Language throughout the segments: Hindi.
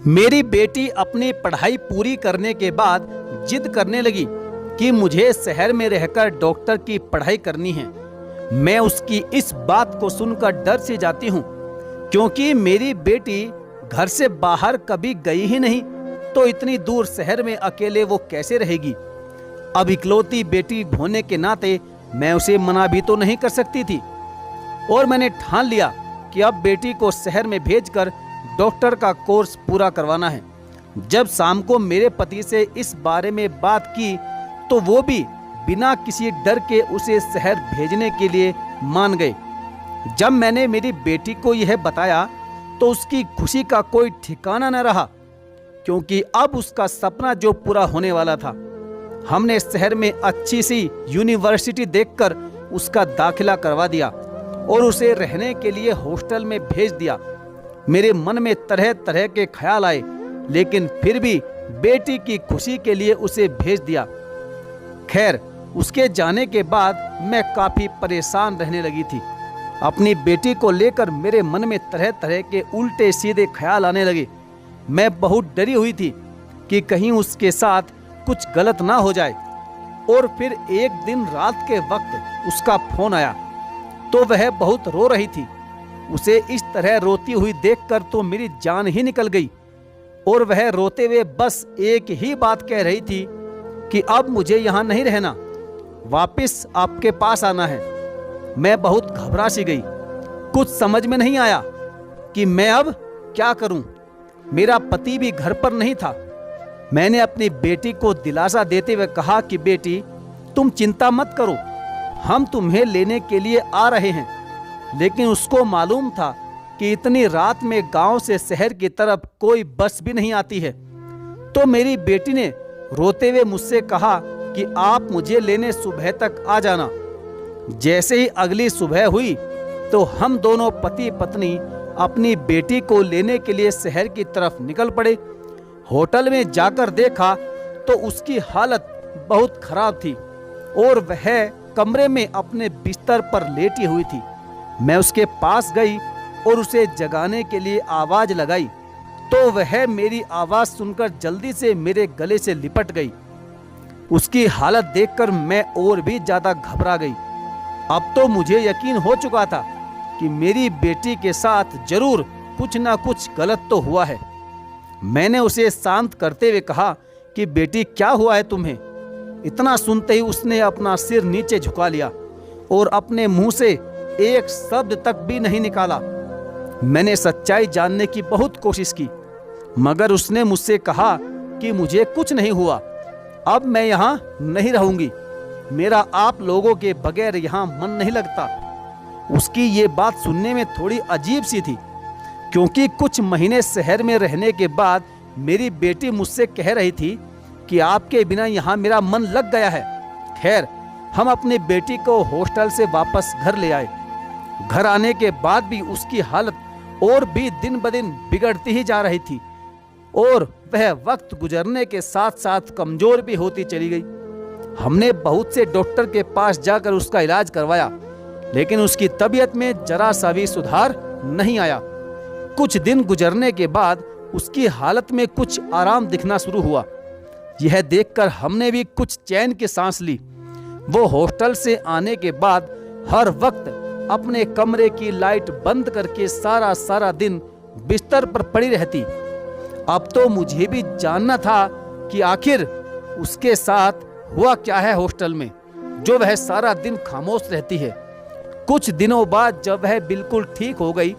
मेरी बेटी अपनी पढ़ाई पूरी करने के बाद जिद करने लगी कि मुझे शहर में रहकर डॉक्टर की पढ़ाई करनी है। मैं उसकी इस बात को सुनकर डर से जाती हूँ, क्योंकि मेरी बेटी घर से बाहर कभी गई ही नहीं, तो इतनी दूर शहर में अकेले वो कैसे रहेगी। अब इकलौती बेटी होने के नाते मैं उसे मना भी तो नहीं कर सकती थी, और मैंने ठान लिया कि अब बेटी को शहर में भेजकर डॉक्टर का कोर्स पूरा करवाना है। जब शाम को मेरे पति से इस बारे में बात की तो वो भी बिना किसी डर के उसे शहर भेजने के लिए मान गए। जब मैंने मेरी बेटी को यह बताया तो उसकी खुशी का कोई ठिकाना न रहा, क्योंकि अब उसका सपना जो पूरा होने वाला था। हमने शहर में अच्छी सी यूनिवर्सिटी देखकर उसका दाखिला करवा दिया और उसे रहने के लिए हॉस्टल में भेज दिया। मेरे मन में तरह तरह के ख्याल आए, लेकिन फिर भी बेटी की खुशी के लिए उसे भेज दिया। खैर, उसके जाने के बाद मैं काफी परेशान रहने लगी थी। अपनी बेटी को लेकर मेरे मन में तरह तरह के उल्टे सीधे ख्याल आने लगे। मैं बहुत डरी हुई थी कि कहीं उसके साथ कुछ गलत ना हो जाए। और फिर एक दिन रात के वक्त उसका फोन आया तो वह बहुत रो रही थी। उसे इस तरह रोती हुई देखकर तो मेरी जान ही निकल गई, और वह रोते हुए बस एक ही बात कह रही थी कि अब मुझे यहाँ नहीं रहना, वापस आपके पास आना है। मैं बहुत घबरा सी गई। कुछ समझ में नहीं आया कि मैं अब क्या करूं। मेरा पति भी घर पर नहीं था। मैंने अपनी बेटी को दिलासा देते हुए कहा कि बेटी, तुम चिंता मत करो, हम तुम्हें लेने के लिए आ रहे हैं। लेकिन उसको मालूम था कि इतनी रात में गांव से शहर की तरफ कोई बस भी नहीं आती है। तो मेरी बेटी ने रोते हुए मुझसे कहा कि आप मुझे लेने सुबह तक आ जाना। जैसे ही अगली सुबह हुई तो हम दोनों पति पत्नी अपनी बेटी को लेने के लिए शहर की तरफ निकल पड़े। होटल में जाकर देखा तो उसकी हालत बहुत खराब थी और वह कमरे में अपने बिस्तर पर लेटी हुई थी। मैं उसके पास गई और उसे जगाने के लिए आवाज लगाई तो वह मेरी आवाज सुनकर जल्दी से मेरे गले से लिपट गई। उसकी हालत देखकर मैं और भी ज्यादा घबरा गई। अब तो मुझे यकीन हो चुका था कि मेरी बेटी के साथ जरूर कुछ ना कुछ गलत तो हुआ है। मैंने उसे शांत करते हुए कहा कि बेटी, क्या हुआ है तुम्हें? इतना सुनते ही उसने अपना सिर नीचे झुका लिया और अपने मुंह से एक शब्द तक भी नहीं निकाला। मैंने सच्चाई जानने की बहुत कोशिश की, मगर उसने मुझसे कहा कि मुझे कुछ नहीं हुआ, अब मैं यहाँ नहीं रहूंगी, मेरा आप लोगों के बगैर यहाँ मन नहीं लगता। उसकी ये बात सुनने में थोड़ी अजीब सी थी, क्योंकि कुछ महीने शहर में रहने के बाद मेरी बेटी मुझसे कह रही थी कि आपके बिना यहाँ मेरा मन लग गया है। खैर, हम अपनी बेटी को हॉस्टल से वापस घर ले आए। घर आने के बाद भी उसकी हालत और भी दिन ब दिन बिगड़ती ही जा रही थी और वह वक्त गुजरने के साथ साथ कमजोर भी होती चली गई। हमने बहुत से डॉक्टर के पास जाकर उसका इलाज करवाया, लेकिन उसकी तबीयत में जरा सा भी सुधार नहीं आया। कुछ दिन गुजरने के बाद उसकी हालत में कुछ आराम दिखना शुरू हुआ। यह देखकर हमने भी कुछ चैन की सांस ली। वो हॉस्टल से आने के बाद हर वक्त अपने कमरे की लाइट बंद करके सारा दिन बिस्तर पर पड़ी रहती। अब तो मुझे भी जानना था कि आखिर उसके साथ हुआ क्या है हॉस्टल में, जो वह सारा दिन खामोश रहती है। कुछ दिनों बाद जब वह बिल्कुल ठीक हो गई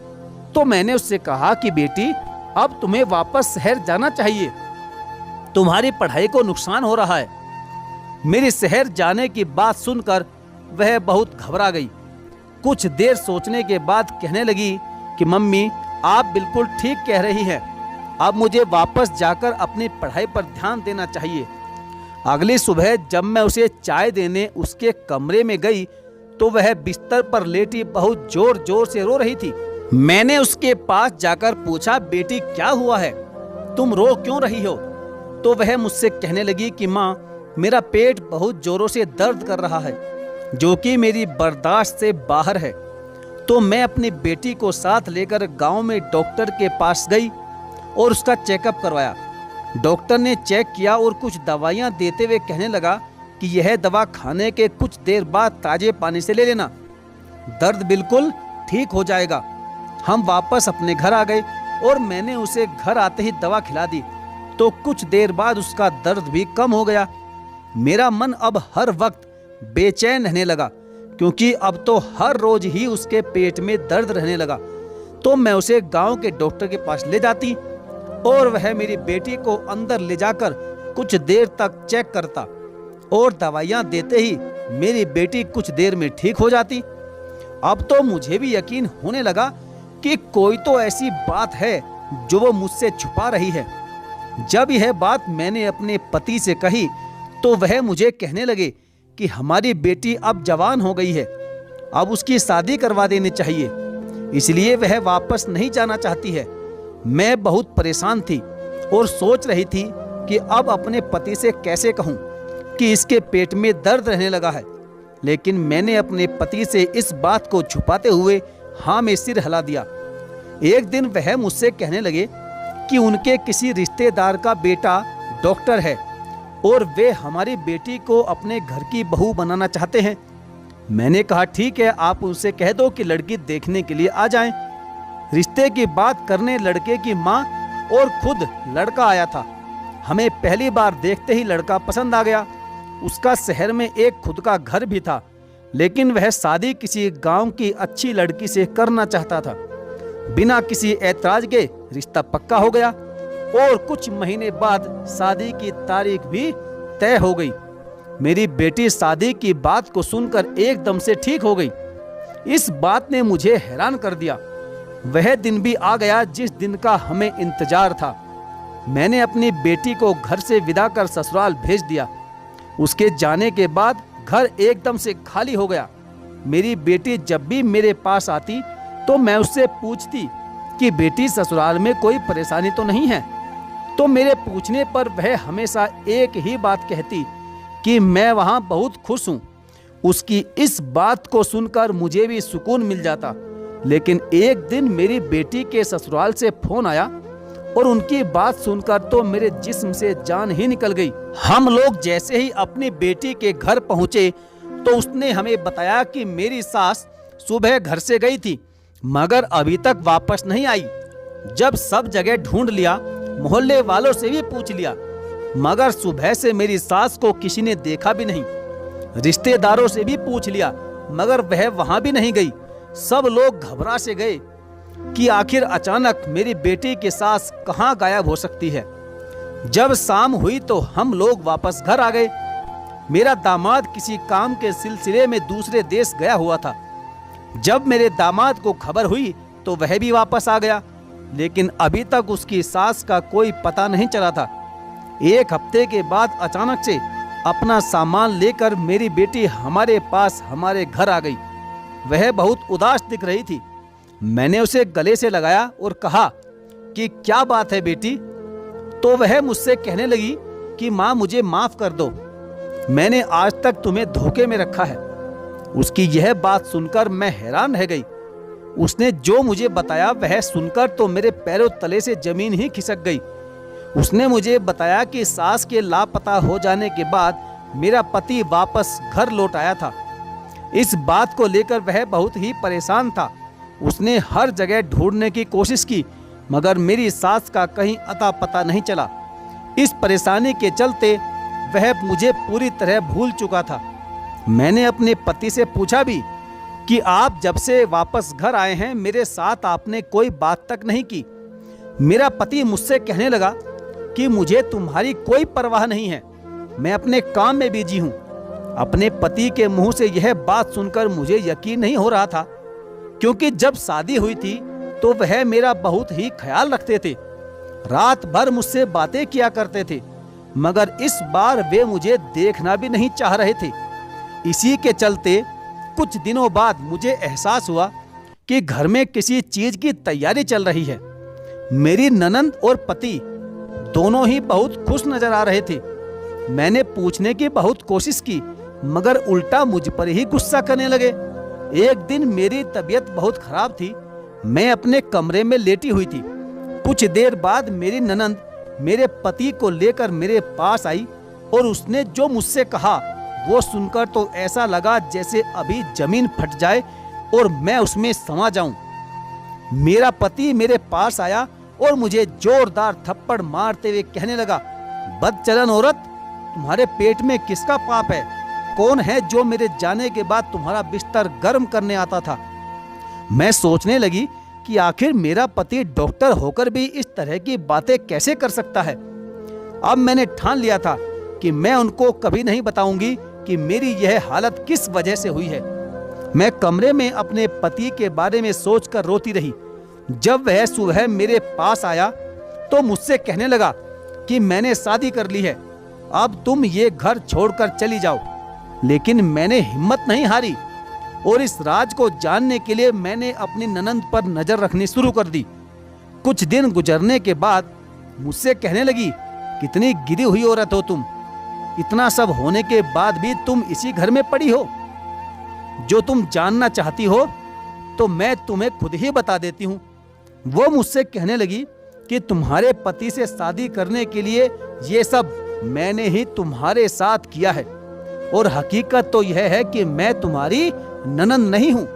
तो मैंने उससे कहा कि बेटी, अब तुम्हें वापस शहर जाना चाहिए, तुम्हारी पढ़ाई को नुकसान हो रहा है। मेरी शहर जाने की बात सुनकर वह बहुत घबरा गई। कुछ देर सोचने के बाद कहने लगी कि मम्मी, आप बिल्कुल ठीक कह रही हैं, अब मुझे वापस जाकर अपनी पढ़ाई पर ध्यान देना चाहिए। अगली सुबह जब मैं उसे चाय देने उसके कमरे में गई तो वह बिस्तर पर लेटी बहुत जोर जोर से रो रही थी। मैंने उसके पास जाकर पूछा, बेटी, क्या हुआ है, तुम रो क्यों रही हो? तो वह मुझसे कहने लगी कि माँ, मेरा पेट बहुत जोरों से दर्द कर रहा है, जो कि मेरी बर्दाश्त से बाहर है। तो मैं अपनी बेटी को साथ लेकर गांव में डॉक्टर के पास गई और उसका चेकअप करवाया। डॉक्टर ने चेक किया और कुछ दवाइयाँ देते हुए कहने लगा कि यह दवा खाने के कुछ देर बाद ताजे पानी से ले लेना, दर्द बिल्कुल ठीक हो जाएगा। हम वापस अपने घर आ गए और मैंने उसे घर आते ही दवा खिला दी तो कुछ देर बाद उसका दर्द भी कम हो गया। मेरा मन अब हर वक्त बेचैन रहने लगा क्योंकि अब तो हर रोज ही उसके पेट में दर्द रहने लगा। तो मैं उसे गांव के डॉक्टर के पास ले जाती और वह मेरी बेटी को अंदर ले जाकर कुछ देर तक चेक करता और दवाइयाँ देते ही मेरी बेटी कुछ देर में ठीक हो जाती। अब तो मुझे भी यकीन होने लगा कि कोई तो ऐसी बात है जो वो मुझसे छुपा रही है। जब यह बात मैंने अपने पति से कही तो वह मुझे कहने लगे कि हमारी बेटी अब जवान हो गई है, अब उसकी शादी करवा देनी चाहिए, इसलिए वह वापस नहीं जाना चाहती है। मैं बहुत परेशान थी और सोच रही थी कि अब अपने पति से कैसे कहूँ कि इसके पेट में दर्द रहने लगा है, लेकिन मैंने अपने पति से इस बात को छुपाते हुए हाँ में सिर हिला दिया। एक दिन वह मुझसे कहने लगे कि उनके किसी रिश्तेदार का बेटा डॉक्टर है और वे हमारी बेटी को अपने घर की बहू बनाना चाहते हैं। मैंने कहा ठीक है, आप उनसे कह दो कि लड़की देखने के लिए आ जाएं। रिश्ते की बात करने लड़के की माँ और खुद लड़का आया था। हमें पहली बार देखते ही लड़का पसंद आ गया। उसका शहर में एक खुद का घर भी था, लेकिन वह शादी किसी गांव की अच्छी लड़की से करना चाहता था। बिना किसी ऐतराज के रिश्ता पक्का हो गया और कुछ महीने बाद शादी की तारीख भी तय हो गई। मेरी बेटी शादी की बात को सुनकर एकदम से ठीक हो गई। इस बात ने मुझे हैरान कर दिया। वह दिन भी आ गया जिस दिन का हमें इंतजार था। मैंने अपनी बेटी को घर से विदा कर ससुराल भेज दिया। उसके जाने के बाद घर एकदम से खाली हो गया। मेरी बेटी जब भी मेरे पास आती तो मैं उससे पूछती कि बेटी ससुराल में कोई परेशानी तो नहीं है, तो मेरे पूछने पर वह हमेशा एक ही बात कहती कि मैं वहाँ बहुत खुश हूँ। उसकी इस बात को सुनकर मुझे भी सुकून मिल जाता। लेकिन एक दिन मेरी बेटी के ससुराल से फोन आया और उनकी बात सुनकर तो मेरे जिस्म से जान ही निकल गई। हम लोग जैसे ही अपनी बेटी के घर पहुँचे तो उसने हमें बताया कि मेरी सास सुबह घर से गई थी मगर अभी तक वापस नहीं आई। जब सब जगह ढूंढ लिया, मोहल्ले वालों से भी पूछ लिया, मगर सुबह से मेरी सास को किसी ने देखा भी नहीं। रिश्तेदारों से भी पूछ लिया मगर वह वहां भी नहीं गई। सब लोग घबरा से गए कि आखिर अचानक मेरी बेटी की सास कहां गायब हो सकती है। जब शाम हुई तो हम लोग वापस घर आ गए। मेरा दामाद किसी काम के सिलसिले में दूसरे देश गया हुआ था। जब मेरे दामाद को खबर हुई तो वह भी वापस आ गया, लेकिन अभी तक उसकी सास का कोई पता नहीं चला था। एक हफ्ते के बाद अचानक से अपना सामान लेकर मेरी बेटी हमारे पास हमारे घर आ गई। वह बहुत उदास दिख रही थी। मैंने उसे गले से लगाया और कहा कि क्या बात है बेटी? तो वह मुझसे कहने लगी कि माँ मुझे माफ कर दो, मैंने आज तक तुम्हें धोखे में रखा है। उसकी यह बात सुनकर मैं हैरान रह गई। उसने जो मुझे बताया वह सुनकर तो मेरे पैरों तले से जमीन ही खिसक गई। उसने मुझे बताया कि सास के लापता हो जाने के बाद मेरा पति वापस घर लौट आया था। इस बात को लेकर वह बहुत ही परेशान था। उसने हर जगह ढूंढने की कोशिश की मगर मेरी सास का कहीं अता पता नहीं चला। इस परेशानी के चलते वह मुझे पूरी तरह भूल चुका था। मैंने अपने पति से पूछा भी कि आप जब से वापस घर आए हैं मेरे साथ आपने कोई बात तक नहीं की। मेरा पति मुझसे कहने लगा कि मुझे तुम्हारी कोई परवाह नहीं है, मैं अपने काम में बिजी हूँ। अपने पति के मुंह से यह बात सुनकर मुझे यकीन नहीं हो रहा था, क्योंकि जब शादी हुई थी तो वह मेरा बहुत ही ख्याल रखते थे, रात भर मुझसे बातें किया करते थे, मगर इस बार वे मुझे देखना भी नहीं चाह रहे थे। इसी के चलते कुछ दिनों बाद मुझे एहसास हुआ कि घर में किसी चीज की तैयारी चल रही है। मेरी ननंद और पति दोनों ही बहुत खुश नजर आ रहे थे। मैंने पूछने की बहुत कोशिश की मगर उल्टा मुझ पर ही गुस्सा करने लगे। एक दिन मेरी तबीयत बहुत खराब थी। मैं अपने कमरे में लेटी हुई थी कुछ देर बाद मेरी ननंद मेरे पति को लेकर मेरे पास आई और उसने जो मुझसे कहा वो सुनकर तो ऐसा लगा जैसे अभी जमीन फट जाए और मैं उसमें समा जाऊं। मेरा पति मेरे पास आया और मुझे जोरदार थप्पड़ मारते हुए कहने लगा, बदचलन औरत, तुम्हारे पेट में किसका पाप है? कौन है जो मेरे जाने के बाद तुम्हारा बिस्तर गर्म करने आता था? मैं सोचने लगी कि आखिर मेरा पति डॉक्टर होकर भी इस तरह की बातें कैसे कर सकता है। अब मैंने ठान लिया था कि मैं उनको कभी नहीं बताऊंगी कि मेरी यह हालत किस वजह से हुई है। मैं कमरे में अपने पति के बारे में सोचकर रोती रही। जब वह सुबह मेरे पास आया तो मुझसे कहने लगा कि मैंने शादी कर ली है, अब तुम ये घर छोड़कर चली जाओ। लेकिन मैंने हिम्मत नहीं हारी और इस राज को जानने के लिए मैंने अपनी ननंद पर नजर रखनी शुरू कर दी। कुछ दिन गुजरने के बाद मुझसे कहने लगी, कितनी गिरी हुई औरत हो तुम, इतना सब होने के बाद भी तुम इसी घर में पड़ी हो। जो तुम जानना चाहती हो तो मैं तुम्हें खुद ही बता देती हूँ। वो मुझसे कहने लगी कि तुम्हारे पति से शादी करने के लिए ये सब मैंने ही तुम्हारे साथ किया है और हकीकत तो यह है कि मैं तुम्हारी ननंद नहीं हूँ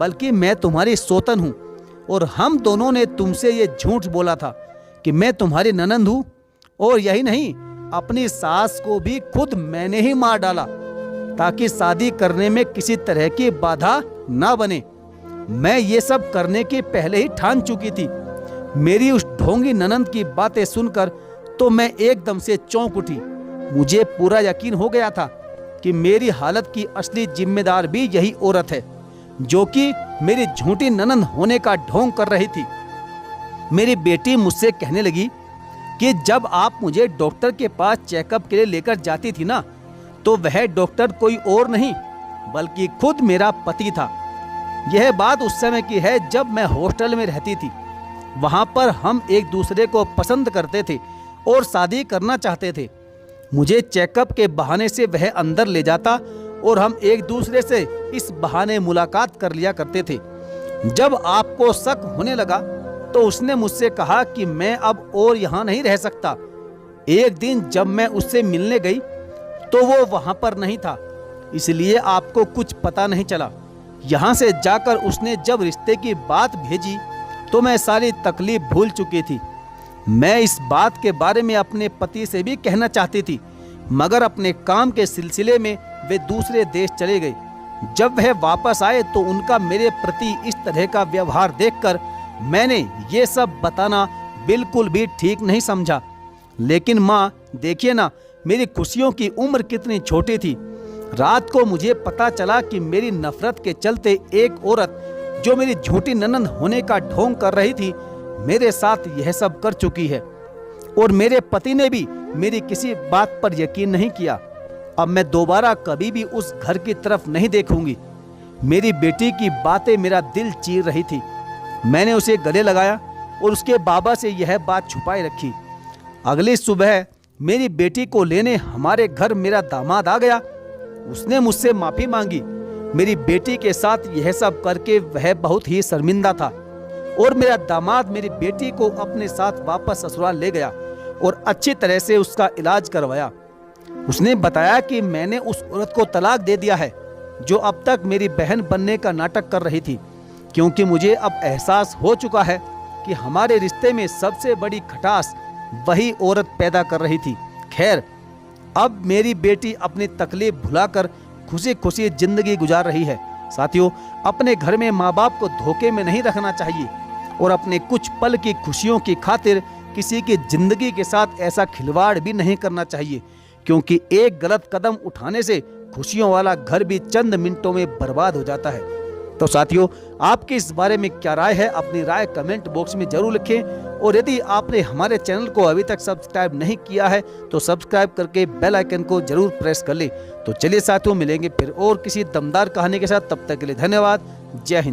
बल्कि मैं तुम्हारी सौतन हूँ और हम दोनों ने तुमसे ये झूठ बोला था कि मैं तुम्हारी ननंद हूँ। और यही नहीं, अपनी सास को भी खुद मैंने ही मार डाला ताकि शादी करने में किसी तरह की बाधा ना बने। मैं ये सब करने के पहले ही ठान चुकी थी। मेरी उस ढोंगी ननंद की बातें सुनकर तो मैं एकदम से चौंक उठी। मुझे पूरा यकीन हो गया था कि मेरी हालत की असली जिम्मेदार भी यही औरत है जो कि मेरी झूठी ननंद होने का ढोंग कर रही थी। मेरी बेटी मुझसे कहने लगी कि जब आप मुझे डॉक्टर के पास चेकअप के लिए लेकर जाती थी ना, तो वह डॉक्टर कोई और नहीं बल्कि खुद मेरा पति था। यह बात उस समय की है जब मैं हॉस्टल में रहती थी। वहां पर हम एक दूसरे को पसंद करते थे और शादी करना चाहते थे। मुझे चेकअप के बहाने से वह अंदर ले जाता और हम एक दूसरे से इस बहाने मुलाकात कर लिया करते थे। जब आपको शक होने लगा तो उसने मुझसे कहा कि मैं अब और यहाँ नहीं रह सकता। एक दिन जब मैं उससे मिलने गई तो वो वहाँ पर नहीं था, इसलिए आपको कुछ पता नहीं चला। यहाँ से जाकर उसने जब रिश्ते की बात भेजी तो मैं सारी तकलीफ भूल चुकी थी। मैं इस बात के बारे में अपने पति से भी कहना चाहती थी, मगर अपने काम के सिलसिले में वे दूसरे देश चले गए। जब वह वापस आए तो उनका मेरे प्रति इस तरह का व्यवहार देखकर मैंने ये सब बताना बिल्कुल भी ठीक नहीं समझा। लेकिन माँ, देखिए ना, मेरी खुशियों की उम्र कितनी छोटी थी। रात को मुझे पता चला कि मेरी नफरत के चलते एक औरत जो मेरी झूठी ननंद होने का ढोंग कर रही थी मेरे साथ यह सब कर चुकी है और मेरे पति ने भी मेरी किसी बात पर यकीन नहीं किया। अब मैं दोबारा कभी भी उस घर की तरफ नहीं देखूंगी। मेरी बेटी की बातें मेरा दिल चीर रही थी। मैंने उसे गले लगाया और उसके बाबा से यह बात छुपाए रखी। अगली सुबह मेरी बेटी को लेने हमारे घर मेरा दामाद आ गया। उसने मुझसे माफी मांगी। मेरी बेटी के साथ यह सब करके वह बहुत ही शर्मिंदा था और मेरा दामाद मेरी बेटी को अपने साथ वापस ससुराल ले गया और अच्छी तरह से उसका इलाज करवाया। उसने बताया कि मैंने उस औरत को तलाक दे दिया है जो अब तक मेरी बहन बनने का नाटक कर रही थी, क्योंकि मुझे अब एहसास हो चुका है कि हमारे रिश्ते में सबसे बड़ी खटास वही औरत पैदा कर रही थी। खैर, अब मेरी बेटी अपनी तकलीफ भुलाकर खुशी खुशी जिंदगी गुजार रही है। साथियों, अपने घर में माँ बाप को धोखे में नहीं रखना चाहिए और अपने कुछ पल की खुशियों की खातिर किसी की जिंदगी के साथ ऐसा खिलवाड़ भी नहीं करना चाहिए, क्योंकि एक गलत कदम उठाने से खुशियों वाला घर भी चंद मिनटों में बर्बाद हो जाता है। तो साथियों, आपकी इस बारे में क्या राय है? अपनी राय कमेंट बॉक्स में जरूर लिखें और यदि आपने हमारे चैनल को अभी तक सब्सक्राइब नहीं किया है तो सब्सक्राइब करके बेल आइकन को जरूर प्रेस कर लें। तो चलिए साथियों, मिलेंगे फिर और किसी दमदार कहानी के साथ। तब तक के लिए धन्यवाद। जय हिंद।